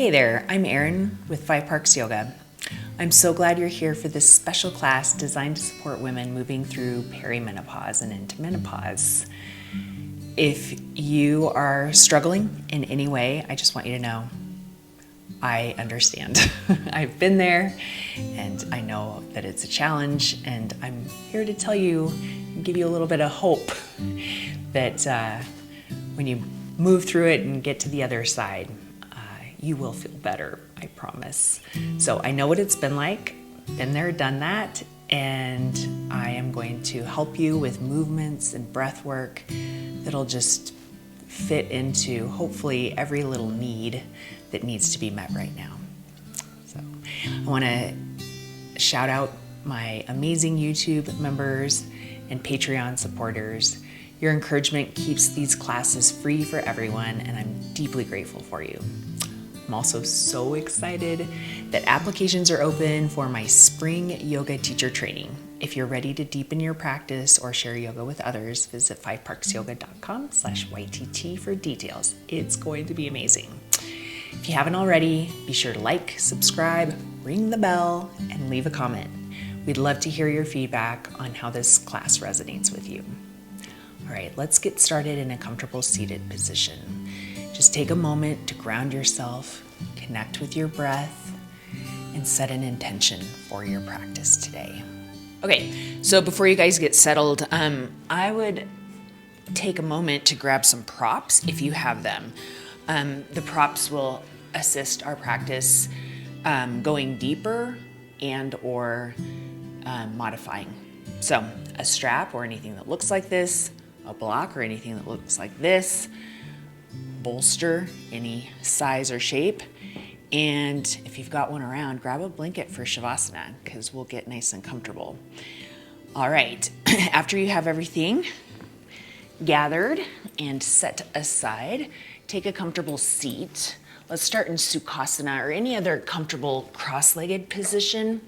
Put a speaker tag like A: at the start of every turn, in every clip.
A: Hey there, I'm Erin with Five Parks Yoga. I'm so glad you're here for this special class designed to support women moving through peri-menopause and into menopause. If you are struggling in any way, I just want you to know I understand. I've been there and I know that it's a challenge, and I'm here to tell you, give you a little bit of hope that when you move through it and get to the other side, you will feel better, I promise. So I know what it's been like, been there, done that, and I am going to help you with movements and breath work that'll just fit into hopefully every little need that needs to be met right now. So I want to shout out my amazing YouTube members and Patreon supporters. Your encouragement keeps these classes free for everyone, and I'm deeply grateful for you. I'm also so excited that applications are open for my spring yoga teacher training. If you're ready to deepen your practice or share yoga with others, visit fiveparksyoga.com/YTT for details. It's going to be amazing. If you haven't already, be sure to like, subscribe, ring the bell, and leave a comment. We'd love to hear your feedback on how this class resonates with you. All right, let's get started in a comfortable seated position. Just take a moment to ground yourself, connect with your breath, and set an intention for your practice today. Okay, so before you guys get settled, I would take a moment to grab some props if you have them. The props will assist our practice going deeper and or modifying. So a strap or anything that looks like this, a block or anything that looks like this, bolster any size or shape, and if you've got one around, grab a blanket for Shavasana because we'll get nice and comfortable. All right, after you have everything gathered and set aside, take a comfortable seat. Let's start in Sukhasana or any other comfortable cross-legged position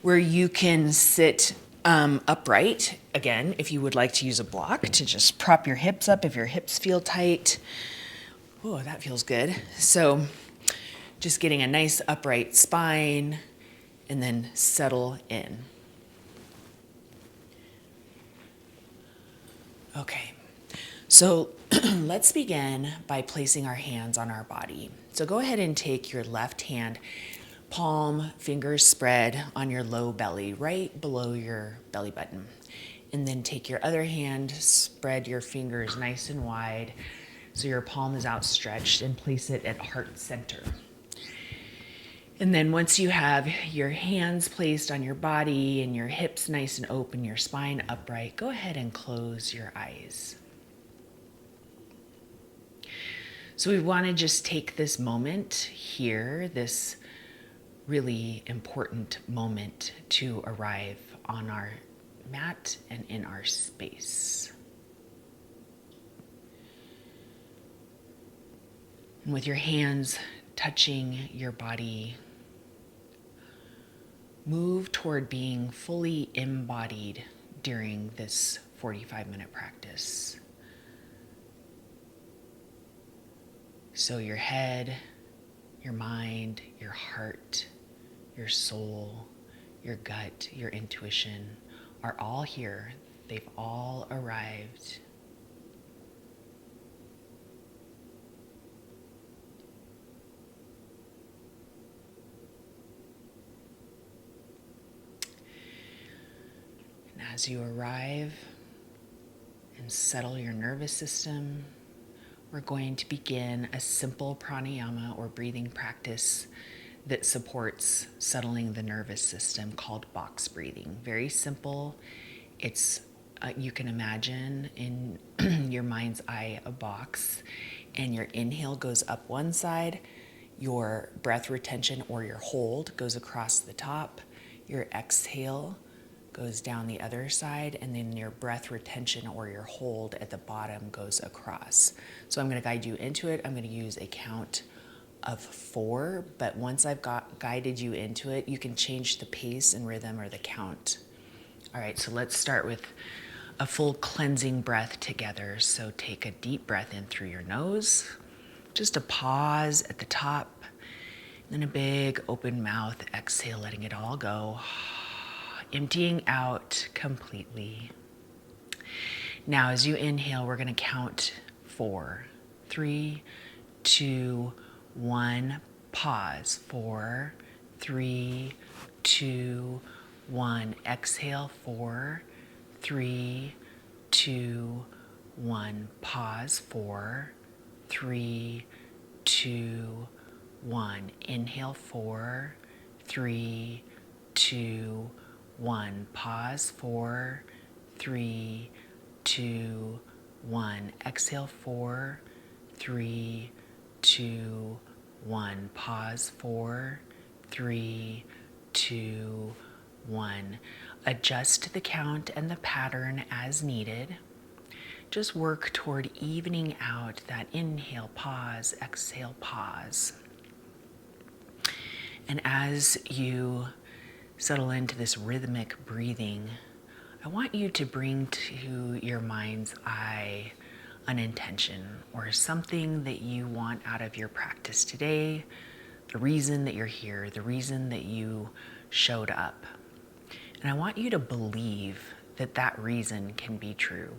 A: where you can sit upright. Again, if you would like to use a block to just prop your hips up if your hips feel tight. Oh, that feels good. So just getting a nice upright spine and then settle in. Okay, so let's begin by placing our hands on our body. So go ahead and take your left hand, palm, fingers spread on your low belly, right below your belly button. And then take your other hand, spread your fingers nice and wide so your palm is outstretched, and place it at heart center. And then once you have your hands placed on your body and your hips nice and open, your spine upright, go ahead and close your eyes. So we want to just take this moment here, this really important moment, to arrive on our mat and in our space. And with your hands touching your body, move toward being fully embodied during this 45-minute practice. So your head, your mind, your heart, your soul, your gut, your intuition are all here. They've all arrived. And as you arrive and settle your nervous system, we're going to begin a simple pranayama or breathing practice that supports settling the nervous system called box breathing. Very simple. It's you can imagine in your mind's eye a box, and your inhale goes up one side, your breath retention or your hold goes across the top, your exhale goes down the other side, and then your breath retention or your hold at the bottom goes across. So I'm going to guide you into it. I'm going to use a count of 4, but once I've guided you into it, you can change the pace and rhythm or the count. All right, so let's start with a full cleansing breath together. So take a deep breath in through your nose, just a pause at the top, Then a big open mouth exhale, letting it all go. Emptying out completely. Now, as you inhale, we're going to count 4. 3, 2, 1. Pause. 4, 3, 2, 1. Exhale. 4, 3, 2, 1. Pause. 4, 3, 2, 1. Inhale. 4, 3, 2, 1. Pause. 4, 3, 2, 1. Exhale. 4, 3, 2, 1. Pause. 4, 3, 2, 1. Adjust the count and the pattern as needed. Just work toward evening out that inhale, pause, exhale, pause. And as you settle into this rhythmic breathing, I want you to bring to your mind's eye an intention or something that you want out of your practice today, the reason that you're here, the reason that you showed up. And I want you to believe that that reason can be true.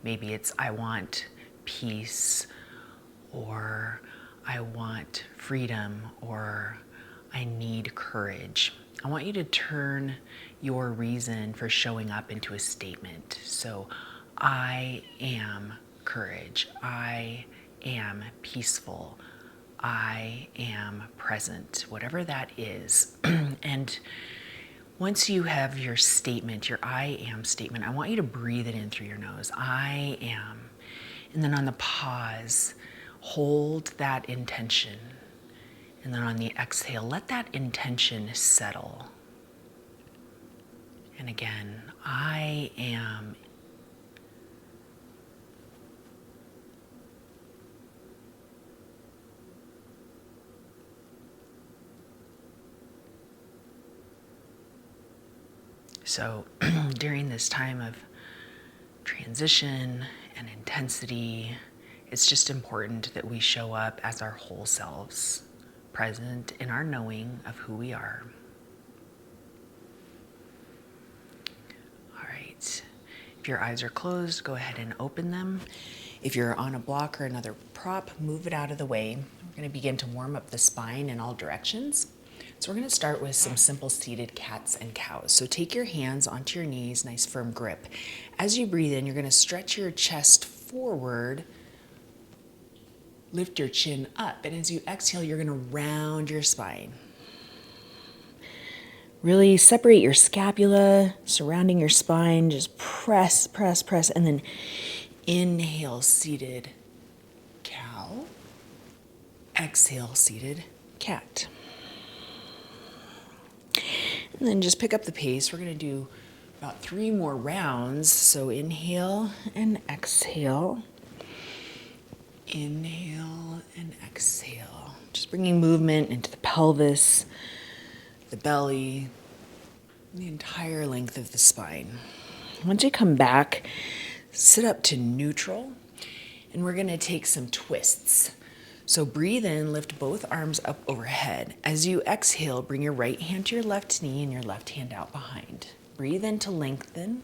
A: Maybe it's, I want peace, or I want freedom, or I need courage. I want you to turn your reason for showing up into a statement. So, I am courage. I am peaceful. I am present, whatever that is. And once you have your statement, your I am statement, I want you to breathe it in through your nose. I am. And then on the pause, hold that intention. And then on the exhale, let that intention settle. And again, I am. So during this time of transition and intensity, it's just important that we show up as our whole selves, present in our knowing of who we are. All right. If your eyes are closed, go ahead and open them. If you're on a block or another prop, move it out of the way. We're going to begin to warm up the spine in all directions. So we're going to start with some simple seated cats and cows. So take your hands onto your knees, nice firm grip. As you breathe in, you're going to stretch your chest forward, lift your chin up, and as you exhale, you're going to round your spine. Really separate your scapula, surrounding your spine, just press, press, press, and then inhale, seated cow. Exhale, seated cat. And then just pick up the pace. We're going to do about 3 more rounds. So inhale and exhale. Inhale and exhale. Just bringing movement into the pelvis, the belly, the entire length of the spine. Once you come back, sit up to neutral, and we're going to take some twists. So breathe in, lift both arms up overhead. As you exhale, bring your right hand to your left knee and your left hand out behind. Breathe in to lengthen,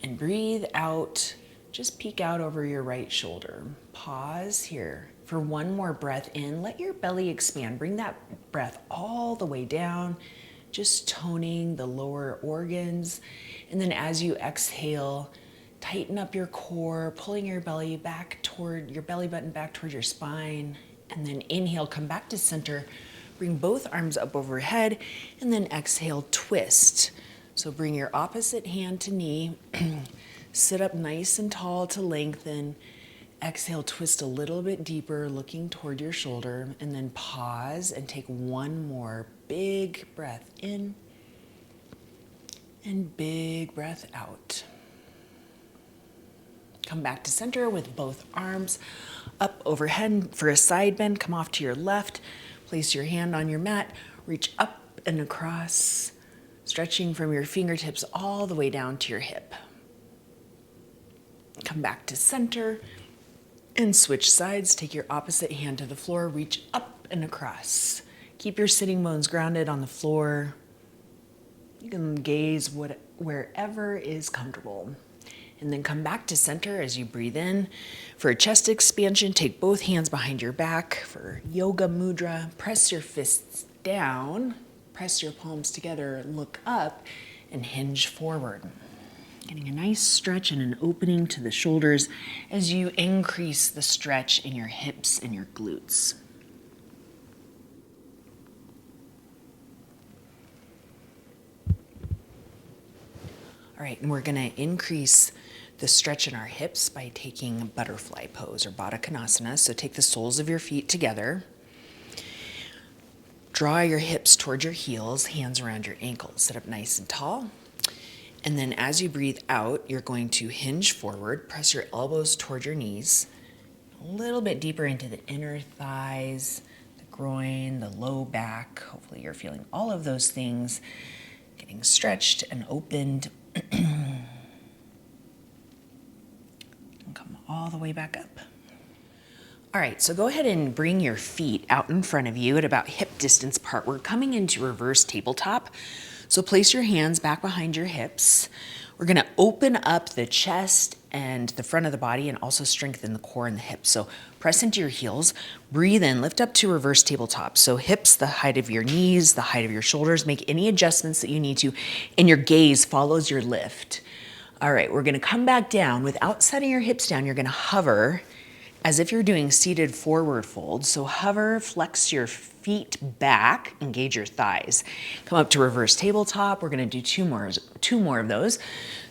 A: and breathe out, just peek out over your right shoulder. Pause here for 1 more breath in. Let your belly expand. Bring that breath all the way down, just toning the lower organs. And then as you exhale, tighten up your core, pulling your belly back toward your belly button, back toward your spine. And then inhale, come back to center. Bring both arms up overhead, and then exhale, twist. So bring your opposite hand to knee. Sit up nice and tall to lengthen. Exhale, twist a little bit deeper, looking toward your shoulder. And then pause and take 1 more big breath in. And big breath out. Come back to center with both arms up overhead for a side bend. Come off to your left. Place your hand on your mat. Reach up and across, stretching from your fingertips all the way down to your hip. Come back to center and switch sides. Take your opposite hand to the floor. Reach up and across. Keep your sitting bones grounded on the floor. You can gaze wherever is comfortable. And then come back to center as you breathe in. For a chest expansion, take both hands behind your back. For yoga mudra, press your fists down, press your palms together, look up, and hinge forward. Getting a nice stretch and an opening to the shoulders as you increase the stretch in your hips and your glutes. All right, and we're gonna increase the stretch in our hips by taking butterfly pose or Baddha Konasana. So take the soles of your feet together. Draw your hips towards your heels, hands around your ankles. Sit up nice and tall. And then as you breathe out, you're going to hinge forward, press your elbows toward your knees, a little bit deeper into the inner thighs, the groin, the low back. Hopefully you're feeling all of those things, getting stretched and opened. Come all the way back up. All right, so go ahead and bring your feet out in front of you at about hip distance apart. We're coming into reverse tabletop. So place your hands back behind your hips. We're gonna open up the chest and the front of the body and also strengthen the core and the hips. So press into your heels, breathe in, lift up to reverse tabletop. So hips the height of your knees, the height of your shoulders, make any adjustments that you need to, and your gaze follows your lift. All right, we're gonna come back down. Without setting your hips down, you're gonna hover as if you're doing seated forward fold. So hover, flex your feet back, engage your thighs. Come up to reverse tabletop. We're gonna do two more of those.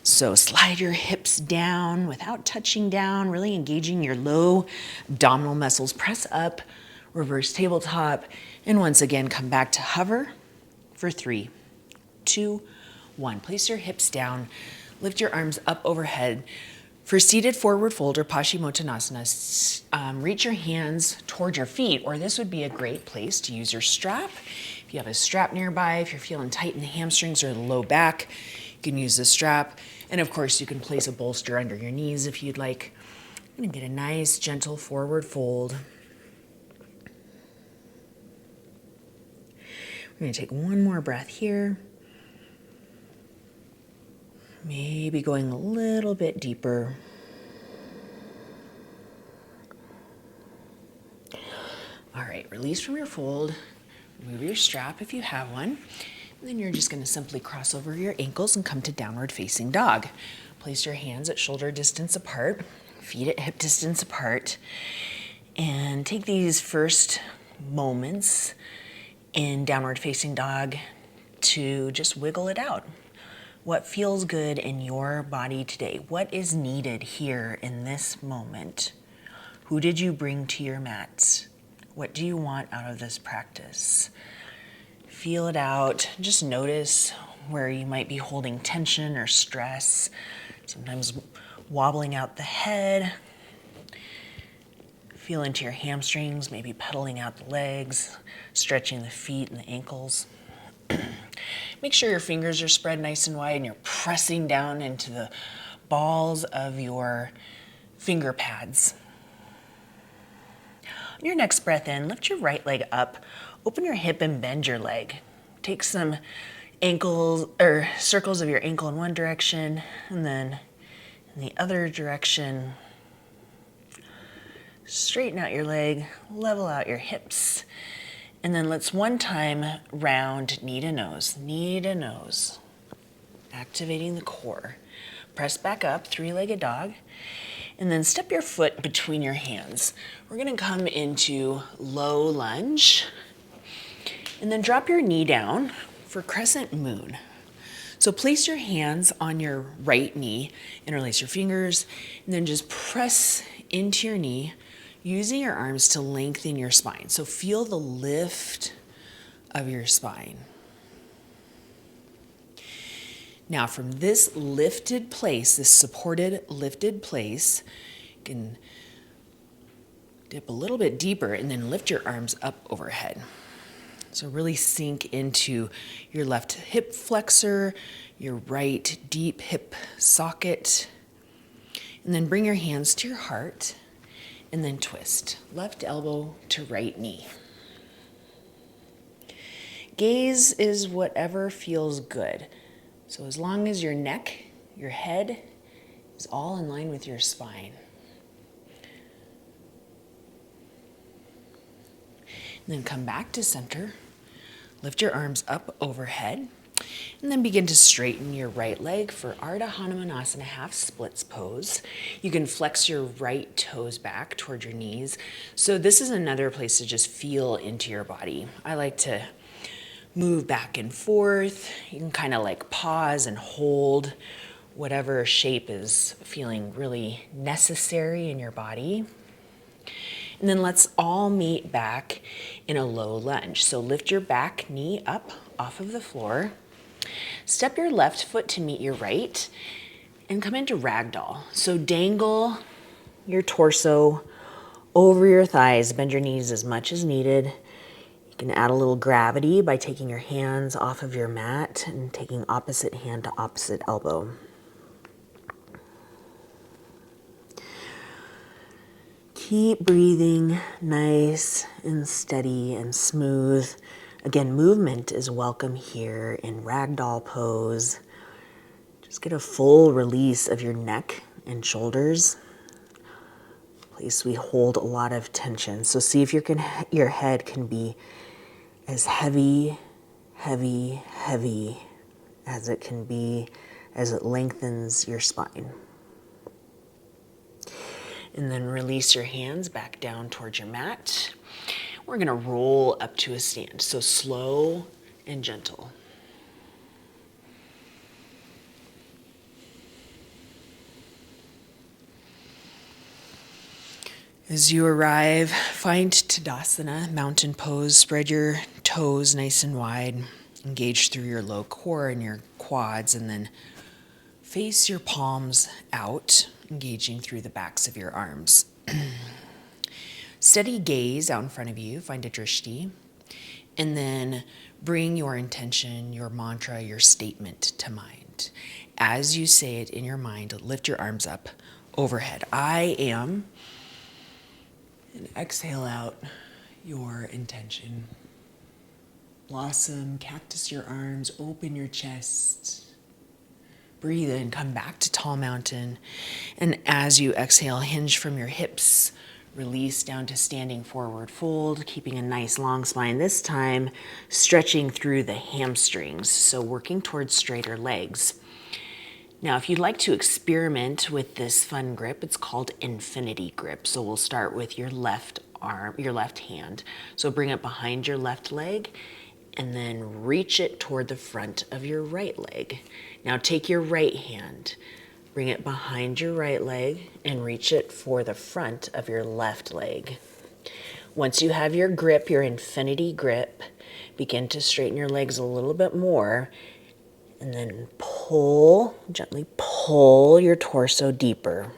A: So slide your hips down without touching down, really engaging your low abdominal muscles. Press up, reverse tabletop, and once again, come back to hover for 3, 2, 1. Place your hips down. Lift your arms up overhead. For seated forward fold or Paschimottanasana, reach your hands toward your feet, or this would be a great place to use your strap. If you have a strap nearby, if you're feeling tight in the hamstrings or the low back, you can use the strap. And of course, you can place a bolster under your knees if you'd like. I'm gonna get a nice, gentle forward fold. We're gonna take one more breath here. Maybe going a little bit deeper. All right, release from your fold. Remove your strap if you have one. And then you're just gonna simply cross over your ankles and come to downward facing dog. Place your hands at shoulder distance apart, feet at hip distance apart, and take these first moments in downward facing dog to just wiggle it out. What feels good in your body today? What is needed here in this moment? Who did you bring to your mat? What do you want out of this practice? Feel it out. Just notice where you might be holding tension or stress. Sometimes wobbling out the head. Feel into your hamstrings, maybe pedaling out the legs, stretching the feet and the ankles. Make sure your fingers are spread nice and wide and you're pressing down into the balls of your finger pads. On your next breath in, lift your right leg up, open your hip and bend your leg. Take some ankles or circles of your ankle in one direction and then in the other direction. Straighten out your leg, level out your hips. And then let's one time round knee to nose, activating the core. Press back up, three-legged dog, and then step your foot between your hands. We're gonna come into low lunge, and then drop your knee down for crescent moon. So place your hands on your right knee, interlace your fingers, and then just press into your knee, using your arms to lengthen your spine. So feel the lift of your spine. Now from this lifted place, this supported lifted place, you can dip a little bit deeper and then lift your arms up overhead. So really sink into your left hip flexor, your right deep hip socket, and then bring your hands to your heart. And then twist, left elbow to right knee. Gaze is whatever feels good. So as long as your neck, your head is all in line with your spine. And then come back to center. Lift your arms up overhead. And then begin to straighten your right leg for Ardha Hanumanasana half splits pose. You can flex your right toes back toward your knees. So this is another place to just feel into your body. I like to move back and forth. You can kind of like pause and hold whatever shape is feeling really necessary in your body. And then let's all meet back in a low lunge. So lift your back knee up off of the floor. Step your left foot to meet your right and come into Ragdoll. So dangle your torso over your thighs, bend your knees as much as needed. You can add a little gravity by taking your hands off of your mat and taking opposite hand to opposite elbow. Keep breathing nice and steady and smooth. Again, movement is welcome here in Ragdoll Pose. Just get a full release of your neck and shoulders. Place we hold a lot of tension. So see if your head can be as heavy as it can be as it lengthens your spine. And then release your hands back down towards your mat. We're gonna roll up to a stand, so slow and gentle. As you arrive, find Tadasana, mountain pose. Spread your toes nice and wide. Engage through your low core and your quads, and then face your palms out, engaging through the backs of your arms. Steady gaze out in front of you, find a drishti, and then bring your intention, your mantra, your statement to mind. As you say it in your mind, lift your arms up overhead. I am, and exhale out your intention. Blossom, cactus your arms, open your chest. Breathe in, come back to tall mountain, and as you exhale, hinge from your hips. Release down to standing forward fold, keeping a nice long spine. This time, stretching through the hamstrings, so working towards straighter legs. Now, if you'd like to experiment with this fun grip, it's called infinity grip. So we'll start with your left arm, your left hand. So bring it behind your left leg and then reach it toward the front of your right leg. Now take your right hand, bring it behind your right leg and reach it for the front of your left leg. Once you have your grip, your infinity grip, begin to straighten your legs a little bit more and then pull, gently pull your torso deeper.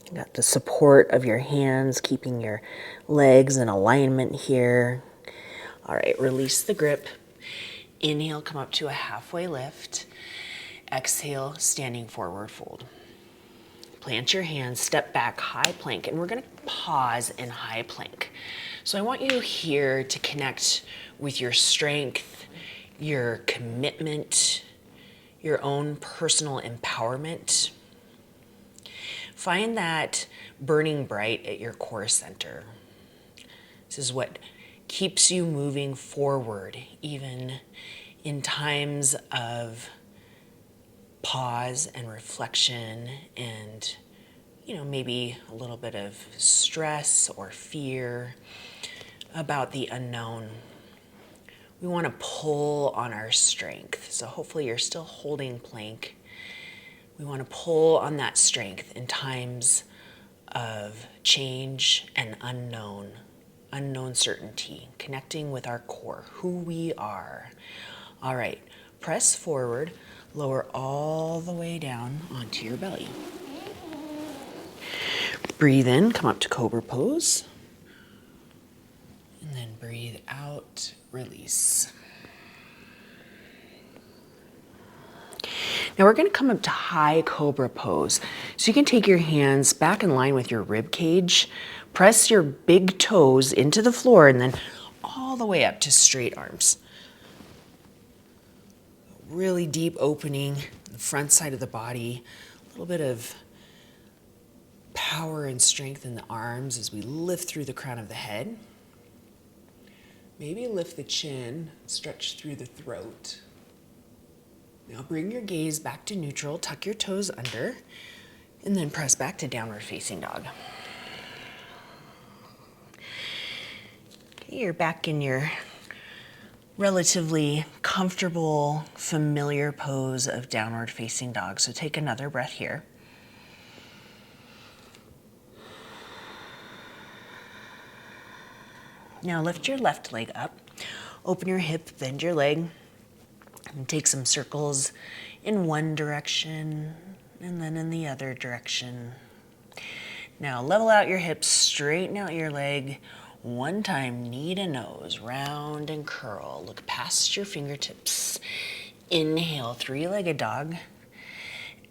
A: You got the support of your hands, keeping your legs in alignment here. All right, release the grip. Inhale, come up to a halfway lift. Exhale, standing forward fold. Plant your hands, step back, high plank, and we're gonna pause in high plank. So I want you here to connect with your strength, your commitment, your own personal empowerment. Find that burning bright at your core center. This is what keeps you moving forward, even in times of pause and reflection and, maybe a little bit of stress or fear about the unknown. We want to pull on our strength. So hopefully you're still holding plank. We want to pull on that strength in times of change and unknown certainty, connecting with our core, who we are. All right, press forward, lower all the way down onto your belly. Breathe in, come up to Cobra Pose. And then breathe out, release. Now we're going to come up to high Cobra Pose. So you can take your hands back in line with your rib cage, press your big toes into the floor, and then all the way up to straight arms. Really deep opening in the front side of the body, a little bit of power and strength in the arms as we lift through the crown of the head. Maybe lift the chin, stretch through the throat. Now bring your gaze back to neutral, tuck your toes under, and then press back to downward facing dog. Okay, you're back in your relatively comfortable, familiar pose of downward facing dog. So take another breath here. Now lift your left leg up, open your hip, bend your leg, and take some circles in one direction and then in the other direction. Now level out your hips, straighten out your leg. One time, knee to nose, round and curl. Look past your fingertips. Inhale, three-legged dog.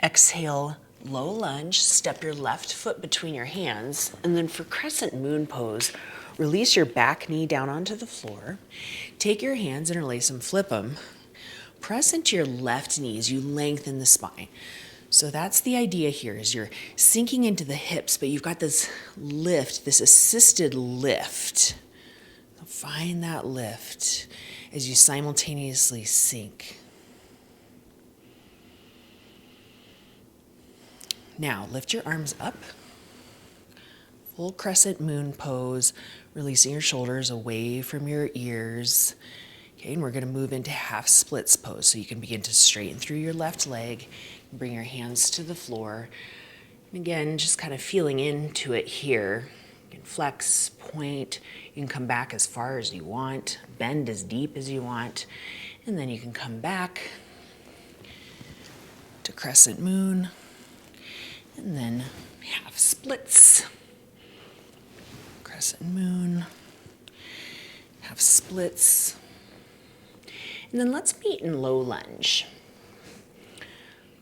A: Exhale, low lunge. Step your left foot between your hands. And then for Crescent Moon Pose, release your back knee down onto the floor. Take your hands, interlace them, flip them. Press into your left knee as you lengthen the spine. So that's the idea here, is you're sinking into the hips, but you've got this lift, this assisted lift. Find that lift as you simultaneously sink. Now, lift your arms up. Full Crescent Moon Pose, releasing your shoulders away from your ears. Okay, and we're going to move into half splits pose. So you can begin to straighten through your left leg, bring your hands to the floor. And again, just kind of feeling into it here. You can flex, point, you can come back as far as you want, bend as deep as you want, and then you can come back to Crescent Moon, and then half splits. Crescent Moon, half splits. And then let's meet in low lunge.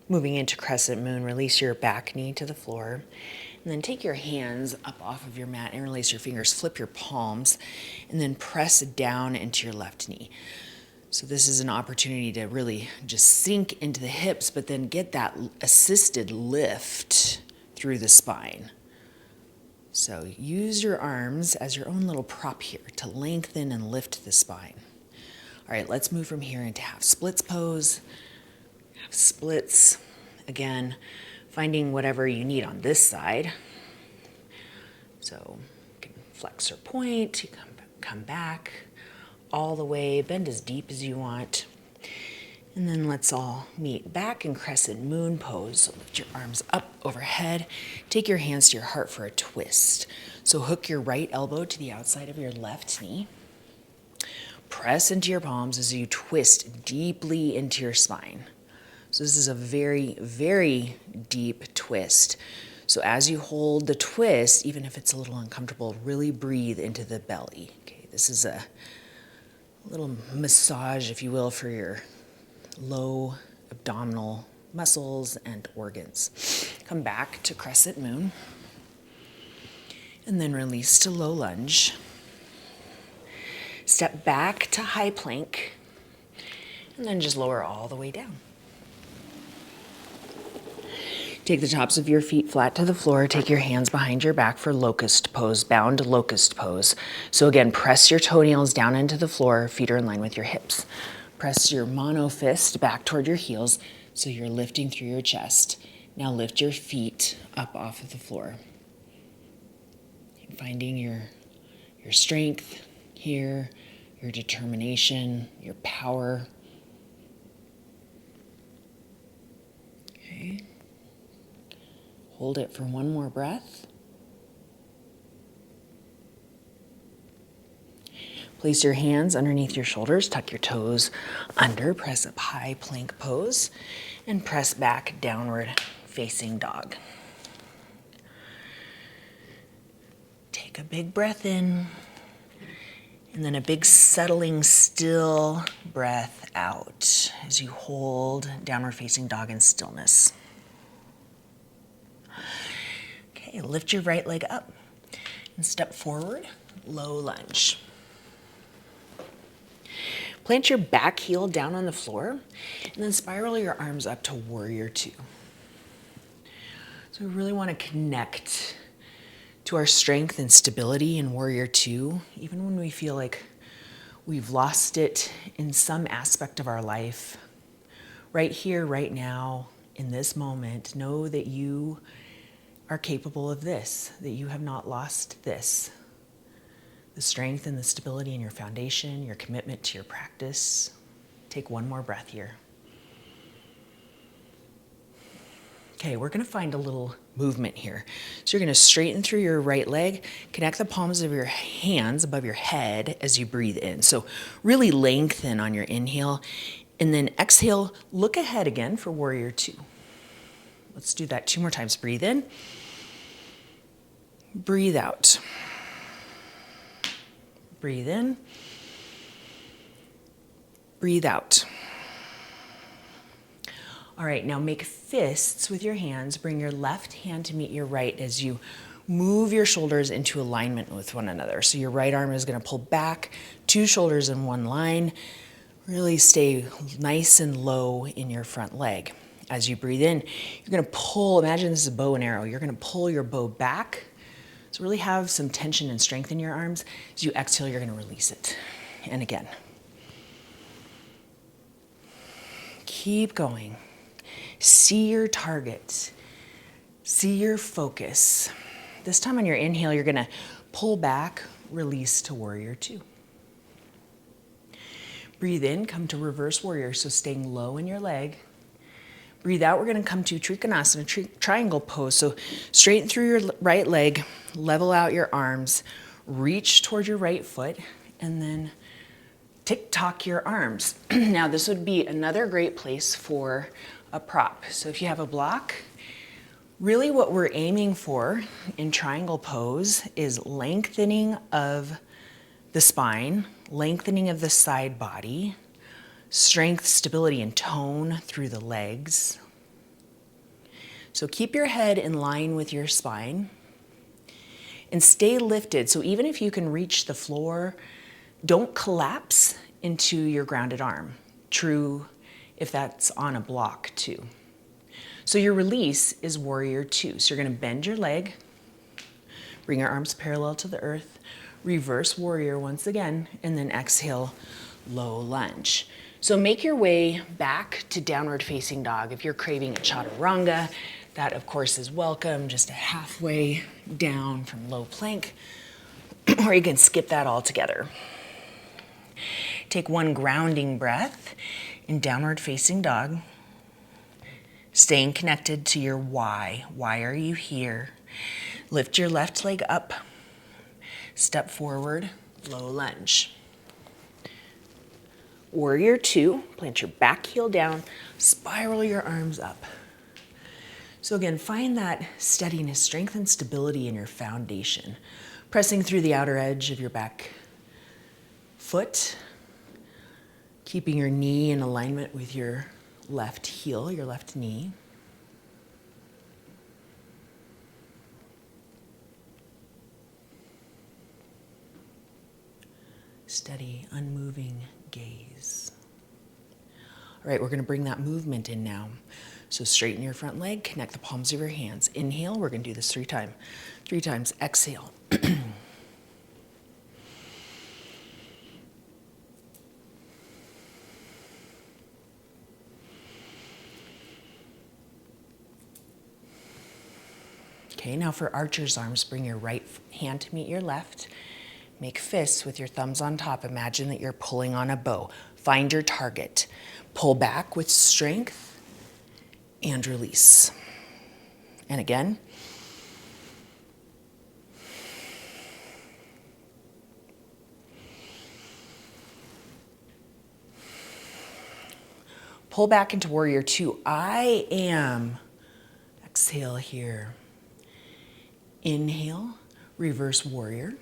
A: Moving into Crescent Moon, release your back knee to the floor. And then take your hands up off of your mat and release your fingers. Flip your palms and then press down into your left knee. So this is an opportunity to really just sink into the hips, but then get that assisted lift through the spine. So use your arms as your own little prop here to lengthen and lift the spine. All right, let's move from here into half splits pose. Half splits. Again, finding whatever you need on this side. So you can flex or point, you come back all the way, bend as deep as you want. And then let's all meet back in Crescent Moon Pose. So lift your arms up overhead. Take your hands to your heart for a twist. So hook your right elbow to the outside of your left knee. Press into your palms as you twist deeply into your spine. So this is a very, very deep twist. So as you hold the twist, even if it's a little uncomfortable, really breathe into the belly. Okay, this is a little massage, if you will, for your low abdominal muscles and organs. Come back to Crescent Moon. And then release to low lunge. Step back to high plank. And then just lower all the way down. Take the tops of your feet flat to the floor. Take your hands behind your back for locust pose, bound locust pose. So again, press your toenails down into the floor. Feet are in line with your hips. Press your mono fist back toward your heels so you're lifting through your chest. Now lift your feet up off of the floor. Finding your strength here, your determination, your power. Okay. Hold it for one more breath. Place your hands underneath your shoulders, tuck your toes under, press up high plank pose, and press back downward facing dog. Take a big breath in, and then a big settling still breath out as you hold downward facing dog in stillness. Okay, lift your right leg up and step forward, low lunge. Plant your back heel down on the floor and then spiral your arms up to warrior two. So we really want to connect to our strength and stability in warrior two, even when we feel like we've lost it in some aspect of our life. Right here, right now, in this moment, know that you are capable of this, that you have not lost this. The strength and the stability in your foundation, your commitment to your practice. Take one more breath here. Okay, we're gonna find a little movement here. So you're gonna straighten through your right leg, connect the palms of your hands above your head as you breathe in. So really lengthen on your inhale, and then exhale, look ahead again for warrior two. Let's do that 2 more times. Breathe in, breathe out. Breathe in, breathe out. All right, now make fists with your hands. Bring your left hand to meet your right as you move your shoulders into alignment with one another. So your right arm is gonna pull back, 2 shoulders in one line. Really stay nice and low in your front leg. As you breathe in, you're gonna pull, imagine this is a bow and arrow. You're gonna pull your bow back. So really have some tension and strength in your arms. As you exhale, you're gonna release it. And again. Keep going. See your target. See your focus. This time on your inhale, you're gonna pull back, release to warrior two. Breathe in, come to reverse warrior, so staying low in your leg. Breathe out, we're gonna come to Trikonasana, triangle pose. So straighten through your right leg, level out your arms, reach toward your right foot, and then tick-tock your arms. Now this would be another great place for a prop. So if you have a block, really what we're aiming for in triangle pose is lengthening of the spine, lengthening of the side body, strength, stability, and tone through the legs. So keep your head in line with your spine and stay lifted. So even if you can reach the floor, don't collapse into your grounded arm. True if that's on a block too. So your release is warrior two. So you're gonna bend your leg, bring your arms parallel to the earth, reverse warrior once again, and then exhale, low lunge. So make your way back to downward facing dog. If you're craving a chaturanga, that of course is welcome, just a halfway down from low plank, or you can skip that altogether. Take one grounding breath in downward facing dog, staying connected to your why. Why are you here? Lift your left leg up, step forward, low lunge. Warrior two, plant your back heel down, spiral your arms up. So again, find that steadiness, strength, and stability in your foundation. Pressing through the outer edge of your back foot, keeping your knee in alignment with your left heel, your left knee. Steady, unmoving gaze. All right, we're gonna bring that movement in now. So straighten your front leg, connect the palms of your hands. Inhale, we're gonna do this 3 times. 3 times, exhale. Okay, now for archer's arms, bring your right hand to meet your left. Make fists with your thumbs on top. Imagine that you're pulling on a bow. Find your target. Pull back with strength and release. And again. Pull back into warrior two. I am. Exhale here. Inhale, reverse warrior.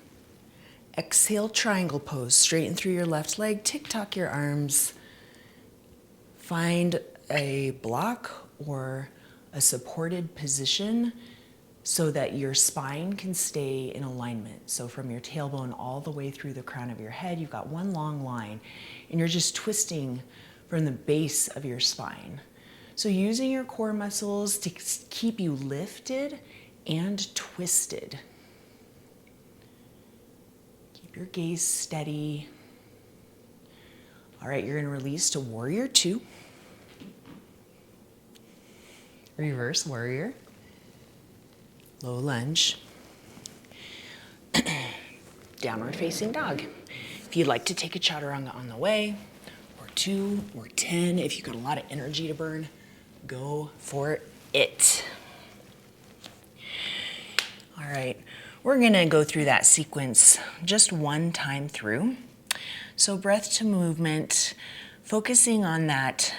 A: Exhale, triangle pose. Straighten through your left leg, tick-tock your arms. Find a block or a supported position so that your spine can stay in alignment. So from your tailbone all the way through the crown of your head, you've got one long line, and you're just twisting from the base of your spine. So using your core muscles to keep you lifted and twisted. Keep your gaze steady. All right, you're gonna release to warrior two. Reverse warrior. Low lunge. Downward facing dog. If you'd like to take a chaturanga on the way, or 2 or 10, if you've got a lot of energy to burn, go for it. All right, we're gonna go through that sequence just one time through. So breath to movement, focusing on that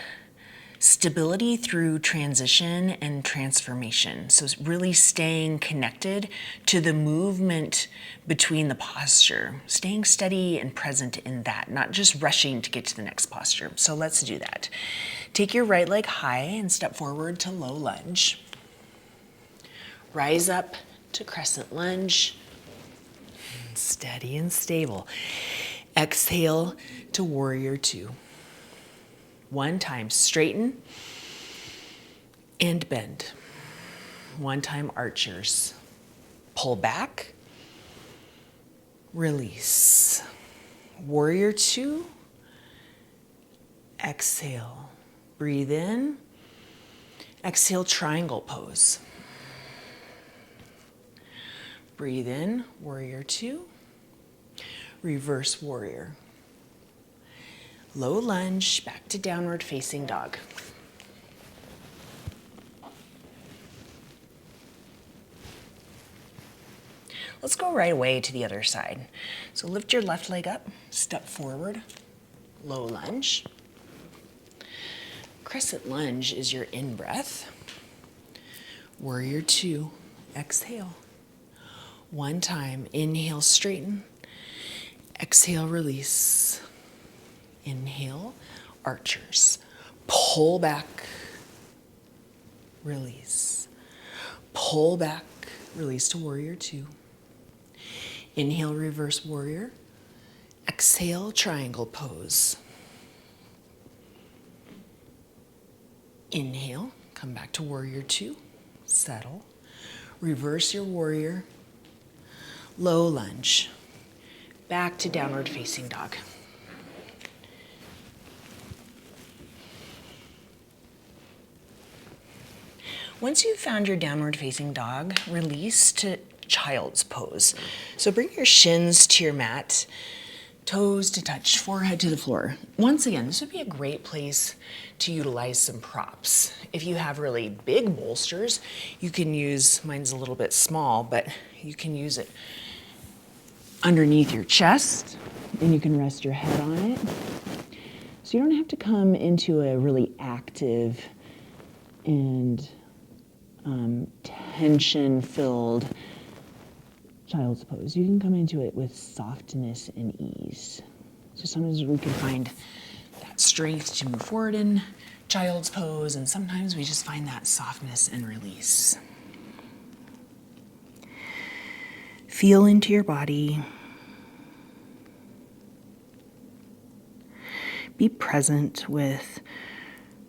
A: stability through transition and transformation. So it's really staying connected to the movement between the posture, staying steady and present in that, not just rushing to get to the next posture. So let's do that. Take your right leg high and step forward to low lunge. Rise up to crescent lunge. Steady and stable. Exhale to warrior two. One time, straighten and bend. One time, archers. Pull back, release. Warrior two, exhale. Breathe in, exhale, triangle pose. Breathe in, warrior two, reverse warrior. Low lunge, back to downward facing dog. Let's go right away to the other side. So lift your left leg up, step forward, low lunge. Crescent lunge is your in-breath. Warrior two, exhale. One time, inhale, straighten. Exhale, release. Inhale, archers. Pull back, release. Pull back, release to warrior two. Inhale, reverse warrior. Exhale, triangle pose. Inhale, come back to warrior two. Settle. Reverse your warrior. Low lunge. Back to downward facing dog. Once you've found your downward facing dog, release to child's pose. So bring your shins to your mat, toes to touch, forehead to the floor. Once again, this would be a great place to utilize some props. If you have really big bolsters, you can use, mine's a little bit small, but you can use it underneath your chest, and you can rest your head on it. So you don't have to come into a really active and tension-filled child's pose. You can come into it with softness and ease. So sometimes we can find that strength to move forward in child's pose, and sometimes we just find that softness and release. Feel into your body. Be present with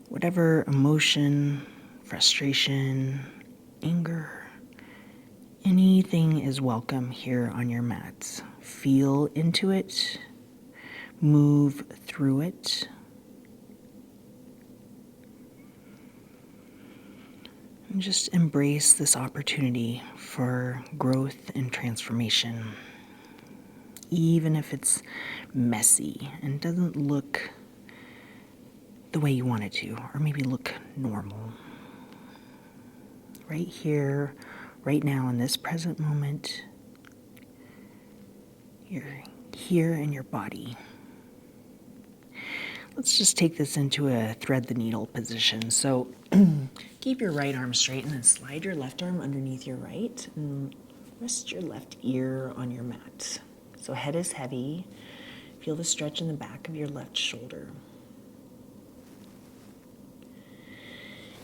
A: whatever emotion, frustration, anger, anything is welcome here on your mat. Feel into it, move through it. And just embrace this opportunity for growth and transformation. Even if it's messy and doesn't look the way you want it to, or maybe look normal. Right here, right now, in this present moment, you're here in your body. Let's just take this into a thread the needle position. So keep your right arm straight and then slide your left arm underneath your right and rest your left ear on your mat. So head is heavy. Feel the stretch in the back of your left shoulder.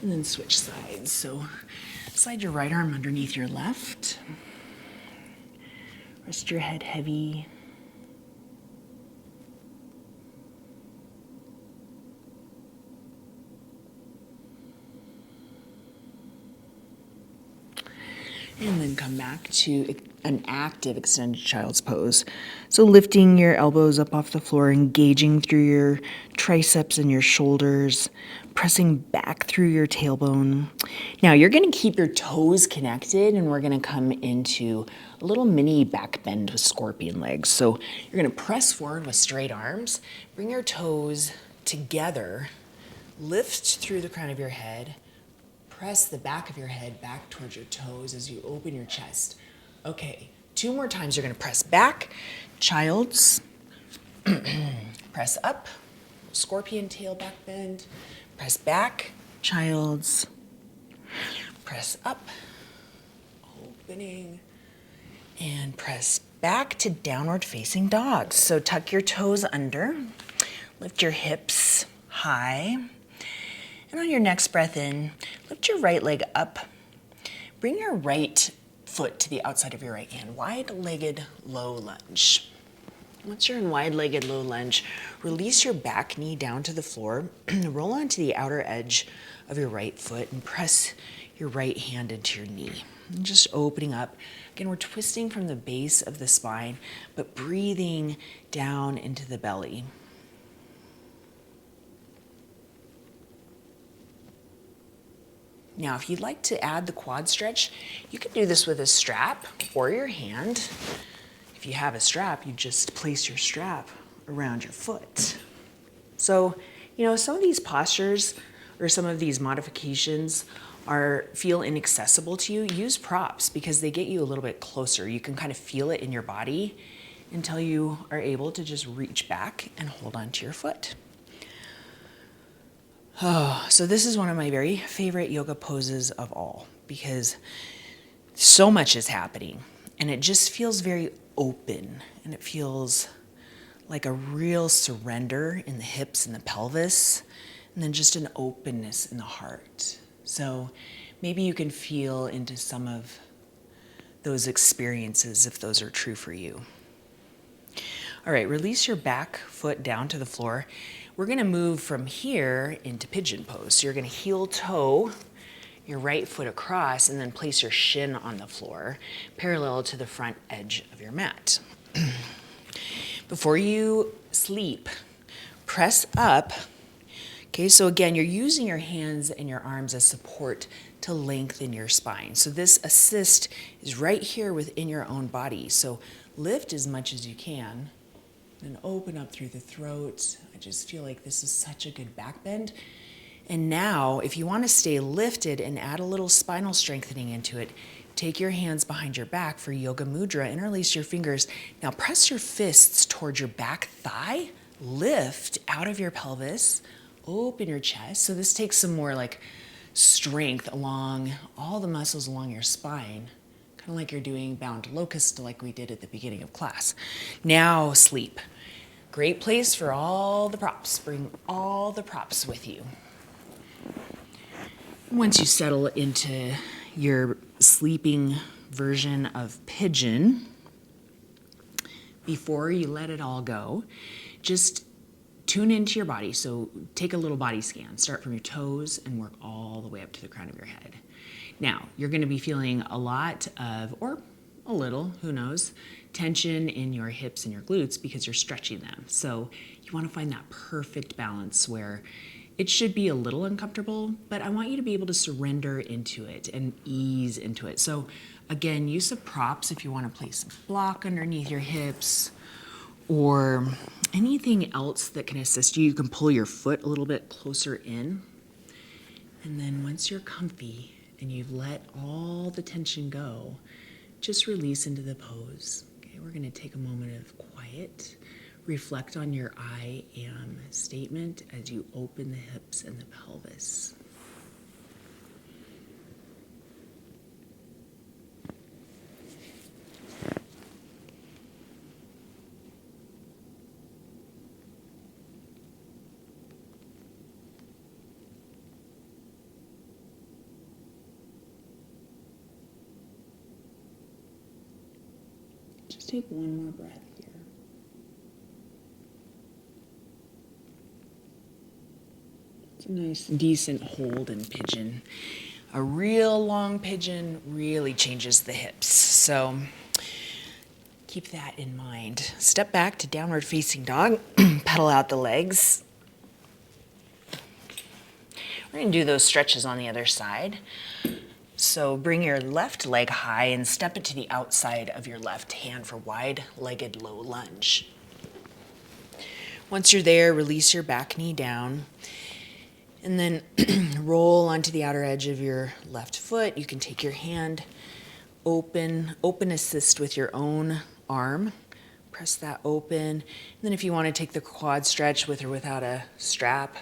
A: And then switch sides. So slide your right arm underneath your left. Rest your head heavy. And then come back to an active extended child's pose. So lifting your elbows up off the floor, engaging through your triceps and your shoulders, pressing back through your tailbone. Now you're gonna keep your toes connected, and we're gonna come into a little mini back bend with scorpion legs. So you're gonna press forward with straight arms, bring your toes together, lift through the crown of your head, press the back of your head back towards your toes as you open your chest. Okay, 2 more times. You're gonna press back, child's, press up, scorpion tail back bend, press back, child's, press up, opening, and press back to downward facing dog. So tuck your toes under, lift your hips high, and on your next breath in, lift your right leg up. Bring your right foot to the outside of your right hand. Wide-legged low lunge. Once you're in wide-legged low lunge, release your back knee down to the floor, roll onto the outer edge of your right foot, and press your right hand into your knee. And just opening up. Again, we're twisting from the base of the spine, but breathing down into the belly. Now, if you'd like to add the quad stretch, you can do this with a strap or your hand. If you have a strap, you just place your strap around your foot. So, some of these postures or some of these modifications feel inaccessible to you. Use props because they get you a little bit closer. You can kind of feel it in your body until you are able to just reach back and hold onto your foot. Oh, so this is one of my very favorite yoga poses of all because so much is happening and it just feels very open and it feels like a real surrender in the hips and the pelvis and then just an openness in the heart. So maybe you can feel into some of those experiences if those are true for you. All right, release your back foot down to the floor. We're gonna move from here into pigeon pose. So you're gonna heel toe your right foot across and then place your shin on the floor, parallel to the front edge of your mat. Before you sleep, press up. Okay, so again, you're using your hands and your arms as support to lengthen your spine. So this assist is right here within your own body. So lift as much as you can. And open up through the throat. I just feel like this is such a good back bend. And now, if you want to stay lifted and add a little spinal strengthening into it, take your hands behind your back for Yoga Mudra, interlace your fingers. Now press your fists towards your back thigh, lift out of your pelvis, open your chest. So this takes some more like strength along all the muscles along your spine. Kind of like you're doing bound locust like we did at the beginning of class. Now sleep. Great place for all the props. Bring all the props with you. Once you settle into your sleeping version of pigeon, before you let it all go, just tune into your body. So take a little body scan. Start from your toes and work all the way up to the crown of your head. Now, you're going to be feeling a lot of, or a little, who knows, tension in your hips and your glutes because you're stretching them. So you want to find that perfect balance where it should be a little uncomfortable, but I want you to be able to surrender into it and ease into it. So again, use some props if you want to place a block underneath your hips or anything else that can assist you. You can pull your foot a little bit closer in. And then once you're comfy and you've let all the tension go, just release into the pose. Okay, we're going to take a moment of quiet. Reflect on your I am statement as you open the hips and the pelvis. Just take one more breath here. It's a nice, decent hold in pigeon. A real long pigeon really changes the hips. So keep that in mind. Step back to downward facing dog. Pedal out the legs. We're going to do those stretches on the other side. So bring your left leg high and step it to the outside of your left hand for wide-legged low lunge. Once you're there, release your back knee down. And then roll onto the outer edge of your left foot. You can take your hand, open assist with your own arm. Press that open. And then if you want to take the quad stretch with or without a strap,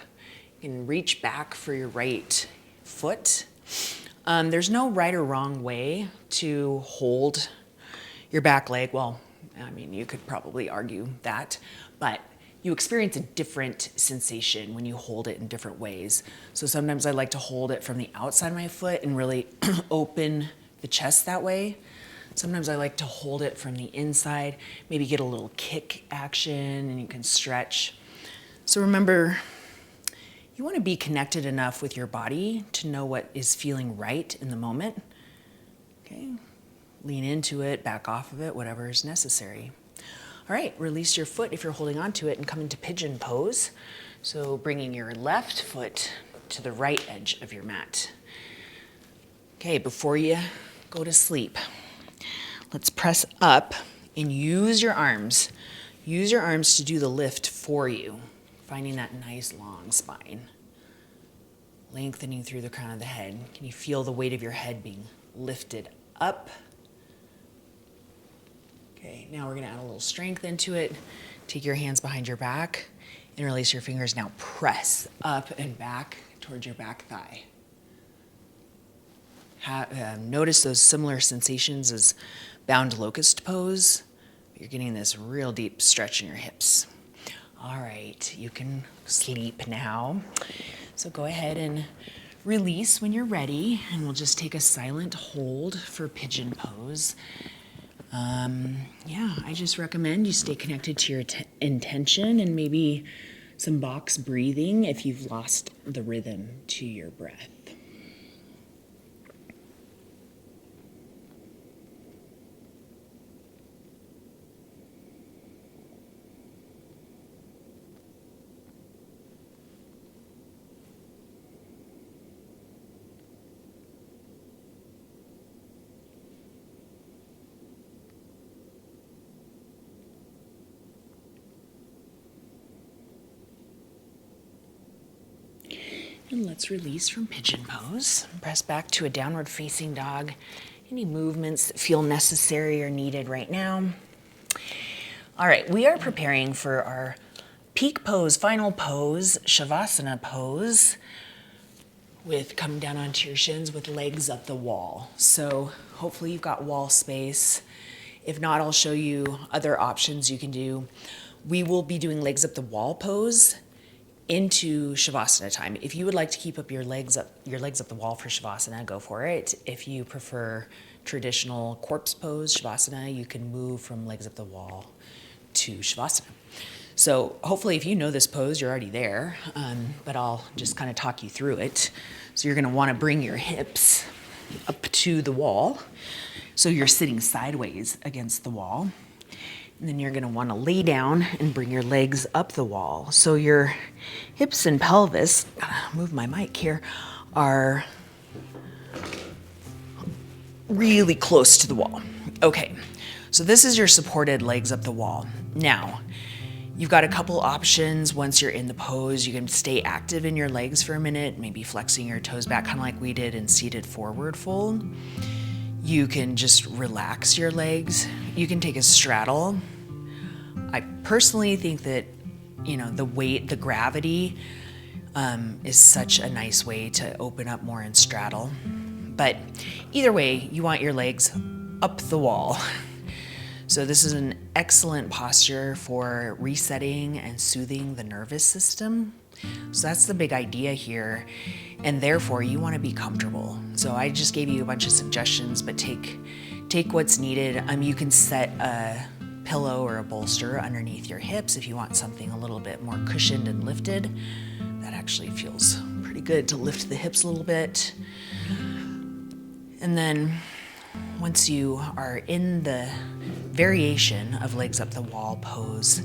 A: you can reach back for your right foot. There's no right or wrong way to hold your back leg. Well, I mean, you could probably argue that, but you experience a different sensation when you hold it in different ways. So sometimes I like to hold it from the outside of my foot and really open the chest that way. Sometimes I like to hold it from the inside, maybe get a little kick action and you can stretch. So remember, you want to be connected enough with your body to know what is feeling right in the moment. Okay, lean into it, back off of it, whatever is necessary. All right, release your foot if you're holding on to it and come into Pigeon Pose. So bringing your left foot to the right edge of your mat. Okay, before you go to sleep, let's press up and use your arms. Use your arms to do the lift for you, finding that nice long spine. Lengthening through the crown of the head. Can you feel the weight of your head being lifted up? Okay, now we're gonna add a little strength into it. Take your hands behind your back and release your fingers. Now press up and back towards your back thigh. Notice those similar sensations as bound locust pose. You're getting this real deep stretch in your hips. All right, you can sleep now. So go ahead and release when you're ready, and we'll just take a silent hold for Pigeon Pose. I just recommend you stay connected to your intention and maybe some box breathing if you've lost the rhythm to your breath. And let's release from Pigeon Pose. Press back to a downward facing dog. Any movements that feel necessary or needed right now. All right, we are preparing for our peak pose, final pose, Shavasana pose, with coming down onto your shins with legs up the wall. So hopefully you've got wall space. If not, I'll show you other options you can do. We will be doing legs up the wall pose into Shavasana time. If you would like to keep up your legs up the wall for Shavasana, go for it. If you prefer traditional corpse pose, Shavasana, you can move from legs up the wall to Shavasana. So hopefully if you know this pose, you're already there, but I'll just kind of talk you through it. So you're gonna wanna bring your hips up to the wall. So you're sitting sideways against the wall. And then you're gonna wanna lay down and bring your legs up the wall. So your hips and pelvis, gotta move my mic here, are really close to the wall. Okay, so this is your supported legs up the wall. Now, you've got a couple options once you're in the pose. You can stay active in your legs for a minute, maybe flexing your toes back, kind of like we did in seated forward fold. You can just relax your legs. You can take a straddle. I personally think that, the weight, the gravity is such a nice way to open up more and straddle. But either way, you want your legs up the wall. So this is an excellent posture for resetting and soothing the nervous system. So that's the big idea here. And therefore you want to be comfortable. So I just gave you a bunch of suggestions, but take take what's needed. You can set a pillow or a bolster underneath your hips if you want something a little bit more cushioned and lifted. That actually feels pretty good to lift the hips a little bit. And then once you are in the variation of legs up the wall pose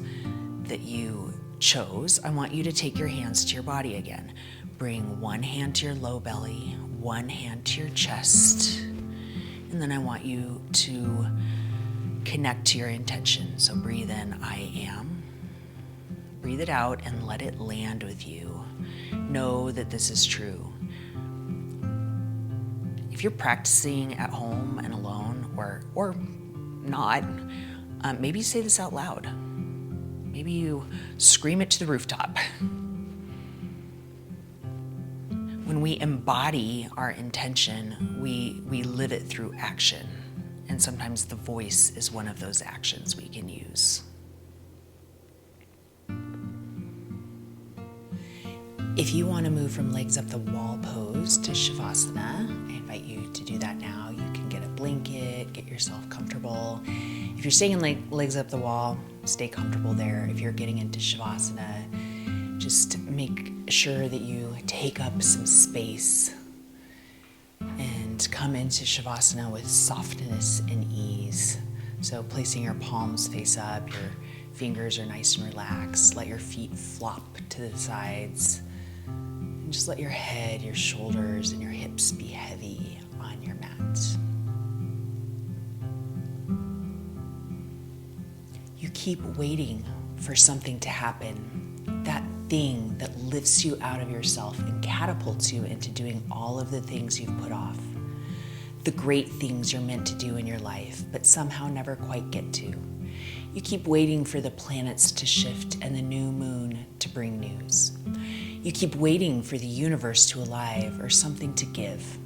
A: that you chose, I want you to take your hands to your body again. Bring one hand to your low belly, one hand to your chest, and then I want you to connect to your intention. So breathe in, I am. Breathe it out and let it land with you. Know that this is true. If you're practicing at home and alone, or not, maybe say this out loud. Maybe you scream it to the rooftop. When we embody our intention, we live it through action. And sometimes the voice is one of those actions we can use. If you want to move from legs up the wall pose to Shavasana, I invite you to do that now. You can get a blanket, get yourself comfortable. If you're staying in legs up the wall, stay comfortable there. If you're getting into Shavasana, just make sure that you take up some space and come into Shavasana with softness and ease. So placing your palms face up, your fingers are nice and relaxed. Let your feet flop to the sides. And just let your head, your shoulders, and your hips be heavy on your mat. You keep waiting for something to happen, that thing that lifts you out of yourself and catapults you into doing all of the things you've put off, the great things you're meant to do in your life, but somehow never quite get to. You keep waiting for the planets to shift and the new moon to bring news. You keep waiting for the universe to alive or something to give.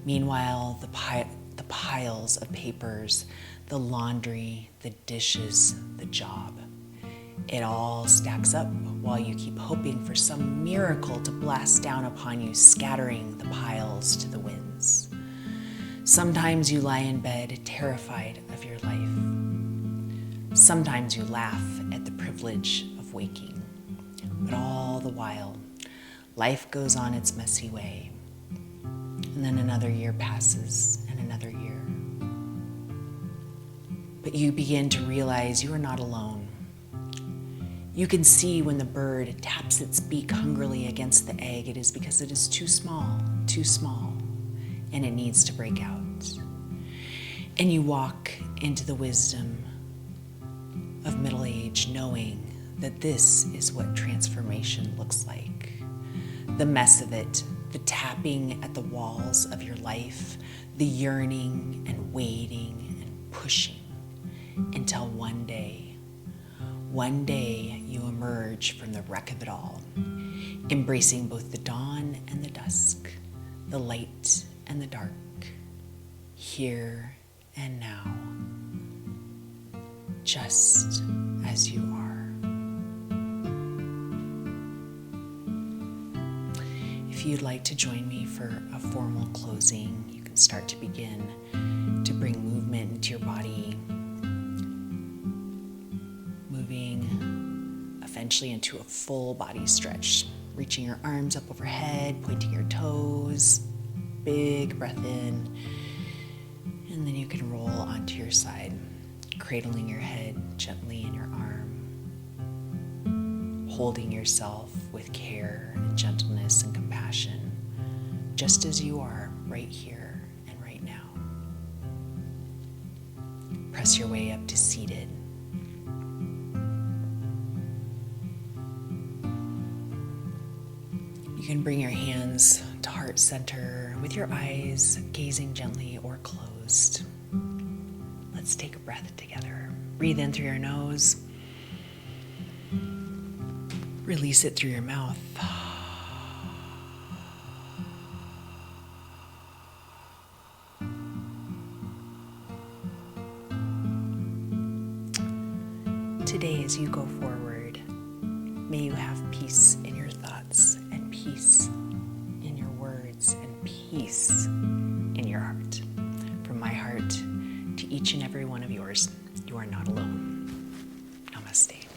A: Meanwhile, the piles of papers, the laundry, the dishes, the job, it all stacks up while you keep hoping for some miracle to blast down upon you, scattering the piles to the winds. Sometimes you lie in bed terrified of your life. Sometimes you laugh at the privilege of waking. But all the while, life goes on its messy way. And then another year passes and another year. But you begin to realize you are not alone. You can see when the bird taps its beak hungrily against the egg, it is because it is too small, and it needs to break out. And you walk into the wisdom of middle age, knowing that this is what transformation looks like. The mess of it, the tapping at the walls of your life, the yearning and waiting and pushing until one day you emerge from the wreck of it all, embracing both the dawn and the dusk, the light and the dark, here and now, just as you are. If you'd like to join me for a formal closing, you can start to begin to bring movement into your body, moving eventually into a full body stretch, reaching your arms up overhead, pointing your toes, big breath in, and then you can roll onto your side, cradling your head gently in your arm, holding yourself with care and gentleness and compassion, just as you are right here and right now. Press your way up to seated. You can bring your hands to heart center with your eyes gazing gently or closed. Let's take a breath together. Breathe in through your nose. Release it through your mouth. Today, as you go forward, may you have peace in your thoughts and peace in your words and peace in your heart. From my heart to each and every one of yours. You are not alone. Namaste.